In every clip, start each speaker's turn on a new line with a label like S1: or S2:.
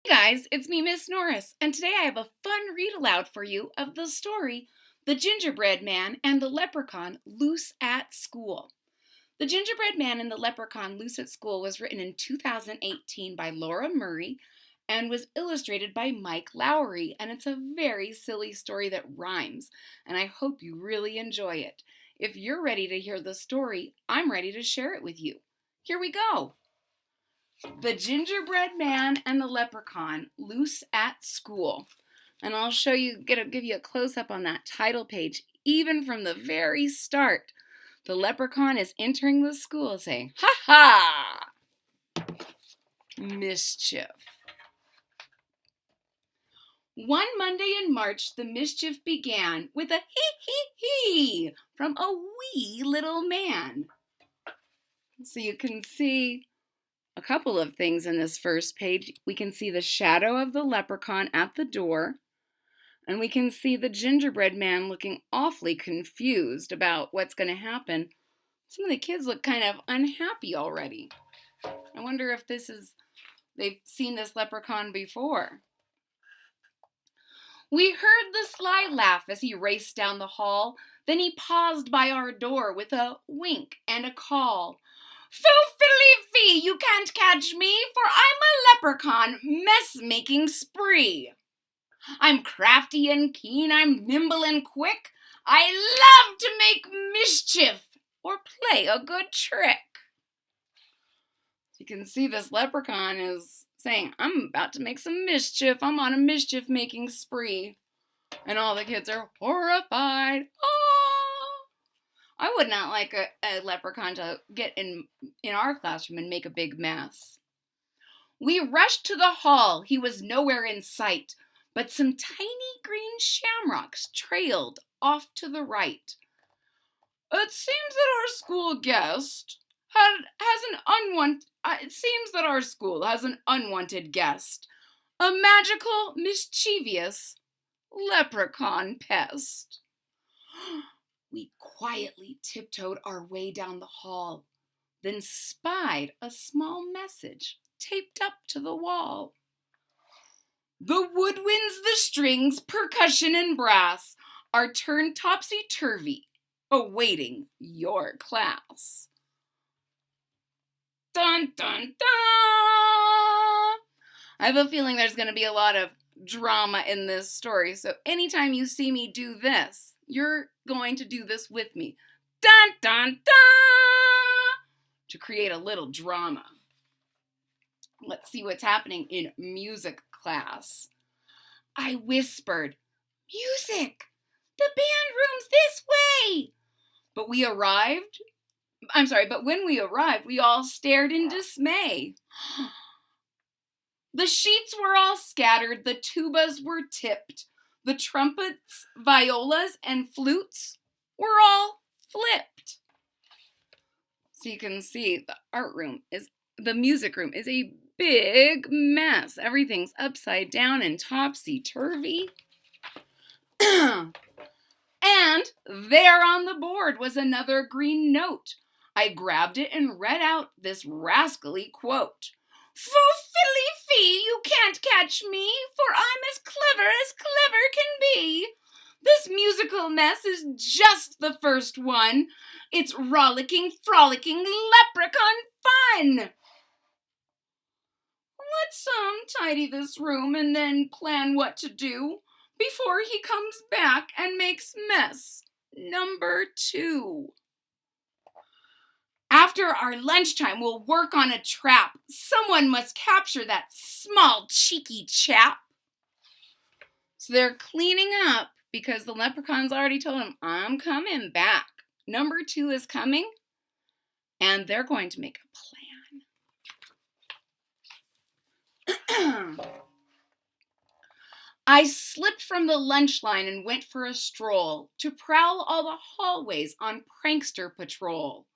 S1: Guys, it's me, Miss Norris, and today I have a fun read aloud for you of the story The Gingerbread Man and the Leprechaun Loose at School. The Gingerbread Man and the Leprechaun Loose at School was written in 2018 by Laura Murray and was illustrated by Mike Lowery, and it's a very silly story that rhymes, and I hope you really enjoy it. If you're ready to hear the story, I'm ready to share it with you. Here we go! The Gingerbread Man and the Leprechaun Loose at School. And I'll show you, give you a close-up on that title page, even from the very start. The leprechaun is entering the school saying, "Ha ha! Mischief." One Monday in March, the mischief began with a hee from a wee little man. So you can see a couple of things in this first page. We can see the shadow of the leprechaun at the door, and we can see the gingerbread man looking awfully confused about what's going to happen. Some of the kids look kind of unhappy already. I wonder if they've seen this leprechaun before. We heard the sly laugh as he raced down the hall. Then he paused by our door with a wink and a call. "Foo-fiddly-fee, you can't catch me, for I'm a leprechaun mess-making spree. I'm crafty and keen, I'm nimble and quick. I love to make mischief or play a good trick." You can see this leprechaun is saying, "I'm about to make some mischief. I'm on a mischief-making spree." And all the kids are horrified. Oh! I would not like a leprechaun to get in our classroom and make a big mess. We rushed to the hall. He was nowhere in sight, but some tiny green shamrocks trailed off to the right. It seems that our school has an unwanted guest, a magical, mischievous leprechaun pest. We quietly tiptoed our way down the hall, then spied a small message taped up to the wall. "The woodwinds, the strings, percussion, and brass are turned topsy-turvy, awaiting your class." Dun, dun, dun! I have a feeling there's going to be a lot of drama in this story, so anytime you see me do this, you're going to do this with me. Dun, dun, dun! To create a little drama. Let's see what's happening in music class. I whispered, "Music! The band room's this way!" But when we arrived, we all stared in dismay. The sheets were all scattered, the tubas were tipped, the trumpets, violas, and flutes were all flipped. So you can see the music room is a big mess. Everything's upside down and topsy-turvy. And there on the board was another green note. I grabbed it and read out this rascally quote. "Foo-fiddly-fee, you can't catch me, for I'm as clever can be. This musical mess is just the first one. It's rollicking, frolicking leprechaun fun. Let's tidy this room and then plan what to do before he comes back and makes mess number 2. After our lunchtime, we'll work on a trap. Someone must capture that small, cheeky chap." So they're cleaning up because the leprechaun's already told him, "I'm coming back. Number 2 is coming," and they're going to make a plan. I slipped from the lunch line and went for a stroll to prowl all the hallways on prankster patrol.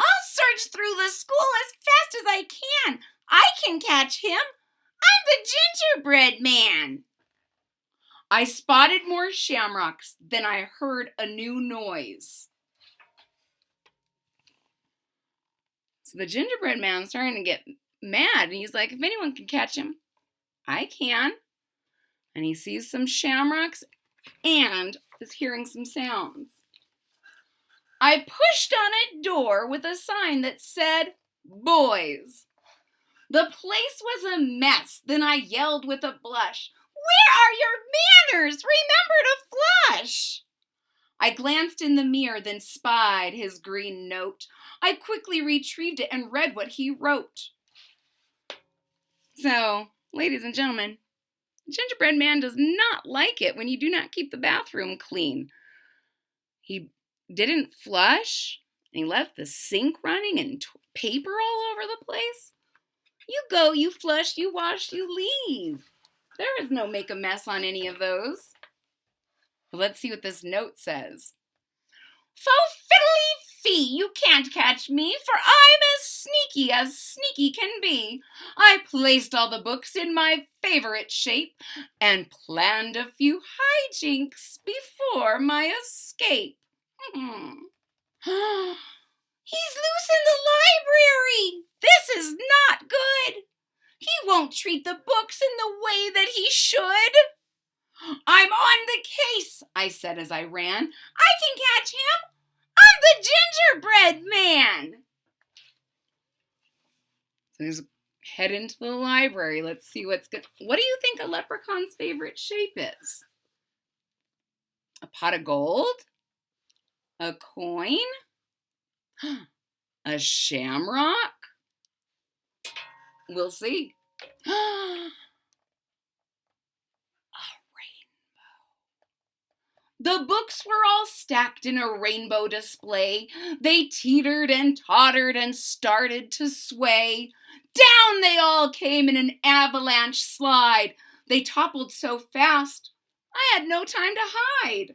S1: "I'll search through the school as fast as I can. I can catch him. I'm the Gingerbread Man." I spotted more shamrocks. Then I heard a new noise. So the Gingerbread Man's starting to get mad, and he's like, "If anyone can catch him, I can. And he sees some shamrocks and is hearing some sounds. I pushed on a door with a sign that said, boys. The place was a mess. Then I yelled with a blush, where are your manners? Remember to flush. I glanced in the mirror, then spied his green note. I quickly retrieved it and read what he wrote. So, ladies and gentlemen, Gingerbread Man does not like it when you do not keep the bathroom clean. He didn't flush, and he left the sink running and paper all over the place. You go, you flush, you wash, you leave. There is no make a mess on any of those. Well, let's see what this note says. Fo fiddly fee, you can't catch me, for I'm as sneaky can be. I placed all the books in my favorite shape and planned a few hijinks before my escape. He's loose in the library. This is not good. He won't treat the books in the way that he should. I'm on the case, I said as I ran. I can catch him. I'm the Gingerbread Man. So he's head into the library. Let's see what's good. What do you think a leprechaun's favorite shape is? A pot of gold? A coin? A shamrock? We'll see. The books were all stacked in a rainbow display. They teetered and tottered and started to sway. Down they all came in an avalanche slide. They toppled so fast, I had no time to hide.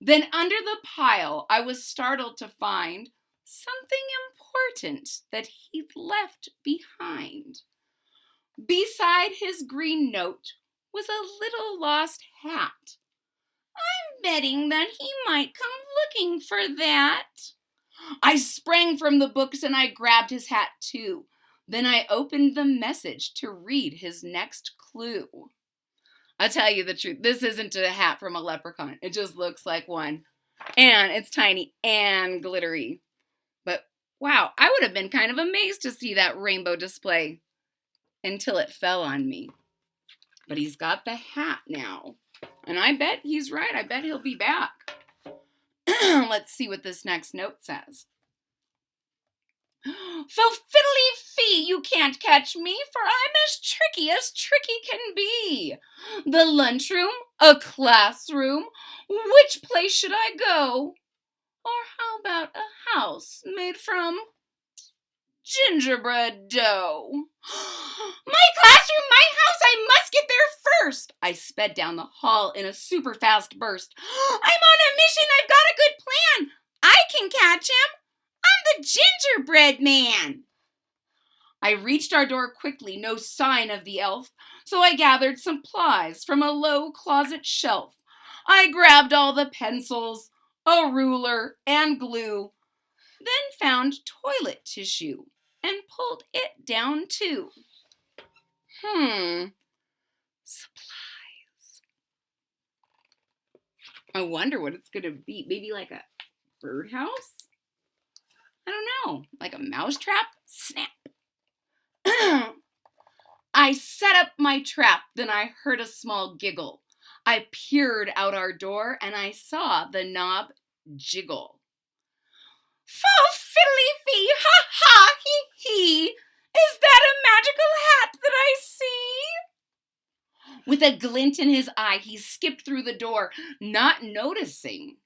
S1: Then under the pile, I was startled to find something important that he'd left behind. Beside his green note was a little lost hat. I'm betting that he might come looking for that. I sprang from the books and I grabbed his hat too. Then I opened the message to read his next clue. I'll tell you the truth. This isn't a hat from a leprechaun. It just looks like one. And it's tiny and glittery. But wow, I would have been kind of amazed to see that rainbow display until it fell on me. But he's got the hat now. And I bet he's right. I bet he'll be back. Let's see what this next note says. Fo fiddly fee, you can't catch me, for I'm as tricky can be. The lunchroom, a classroom, which place should I go? Or how about a house made from gingerbread dough? My classroom, my house, I must get there first. I sped down the hall in a super fast burst. I'm on a mission, I've got a good plan. I can catch him. I'm the Gingerbread Man. I reached our door quickly, no sign of the elf, so I gathered supplies from a low closet shelf. I grabbed all the pencils, a ruler, and glue, then found toilet tissue and pulled it down too. Supplies. I wonder what it's going to be. Maybe like a birdhouse? I don't know. Like a mousetrap? Snap. I set up my trap, then I heard a small giggle. I peered out our door and I saw the knob jiggle. Fo fiddly fee, ha ha, hee hee. Is that a magical hat that I see? With a glint in his eye, he skipped through the door, not noticing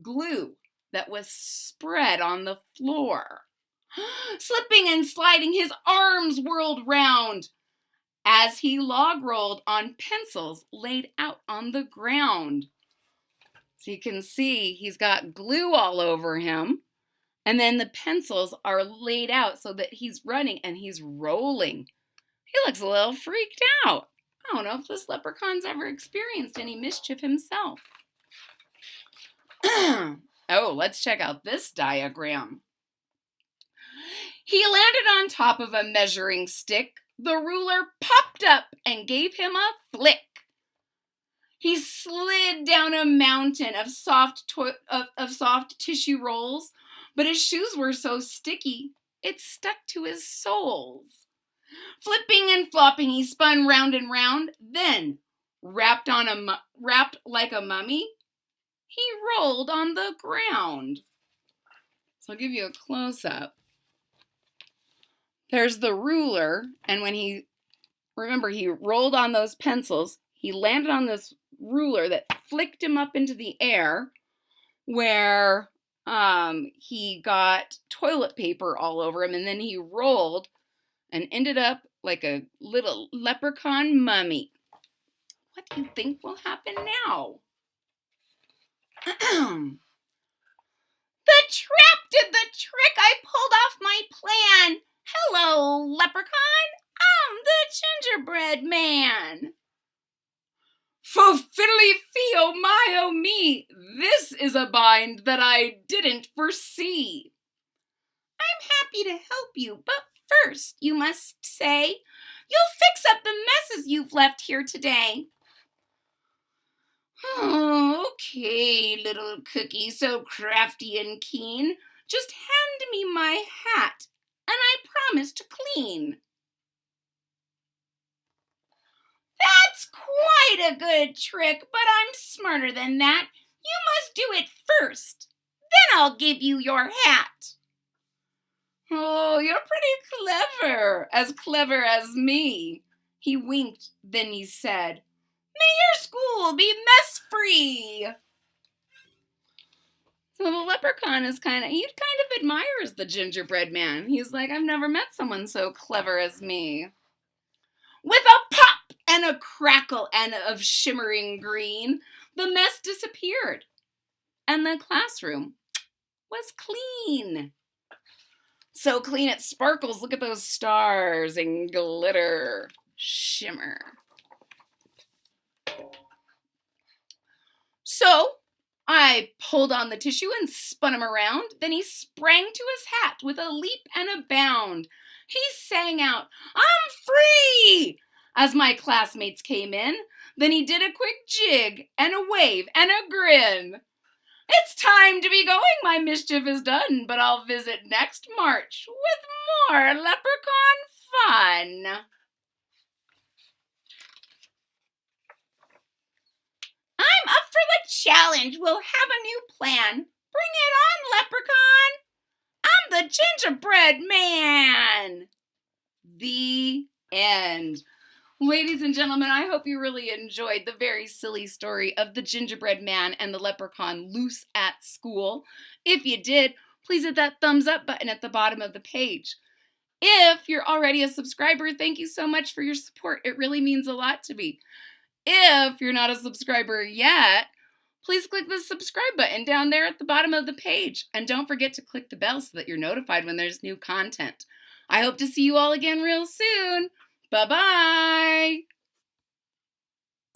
S1: glue that was spread on the floor. Slipping and sliding, his arms whirled round as he log rolled on pencils laid out on the ground. So you can see he's got glue all over him. And then the pencils are laid out so that he's running and he's rolling. He looks a little freaked out. I don't know if this leprechaun's ever experienced any mischief himself. Oh, let's check out this diagram. He landed on top of a measuring stick, the ruler popped up and gave him a flick. He slid down a mountain of soft tissue rolls, but his shoes were so sticky, it stuck to his soles. Flipping and flopping, he spun round and round, then, wrapped like a mummy, he rolled on the ground. So I'll give you a close-up. There's the ruler, and when he rolled on those pencils, he landed on this ruler that flicked him up into the air, where he got toilet paper all over him, and then he rolled and ended up like a little leprechaun mummy. What do you think will happen now? The trap did the trick. I pulled off my plan. Hello, Leprechaun. I'm the Gingerbread Man. Fo fiddly fee, oh my, oh me. This is a bind that I didn't foresee. I'm happy to help you, but first you must say you'll fix up the messes you've left here today. Oh, okay, little cookie, so crafty and keen. Just hand me my hat, and I promise to clean. That's quite a good trick, but I'm smarter than that. You must do it first. Then I'll give you your hat. Oh, you're pretty clever as me. He winked, then he said, May your school be mess-free. So the leprechaun he kind of admires the gingerbread man. He's like, I've never met someone so clever as me. With a pop and a crackle and of shimmering green, the mess disappeared, and the classroom was clean. So clean it sparkles. Look at those stars and glitter, shimmer. So I pulled on the tissue and spun him around. Then he sprang to his hat with a leap and a bound. He sang out, I'm free, as my classmates came in. Then he did a quick jig and a wave and a grin. It's time to be going, my mischief is done, but I'll visit next March with more leprechaun fun. I'm up for the challenge. We'll have a new plan. Bring it on, Leprechaun. I'm the Gingerbread Man. The end. Ladies and gentlemen, I hope you really enjoyed the very silly story of the Gingerbread Man and the Leprechaun Loose at school. If you did, please hit that thumbs up button at the bottom of the page. If you're already a subscriber, thank you so much for your support. It really means a lot to me. If you're not a subscriber yet, please click the subscribe button down there at the bottom of the page. And don't forget to click the bell so that you're notified when there's new content. I hope to see you all again real soon. Bye-bye.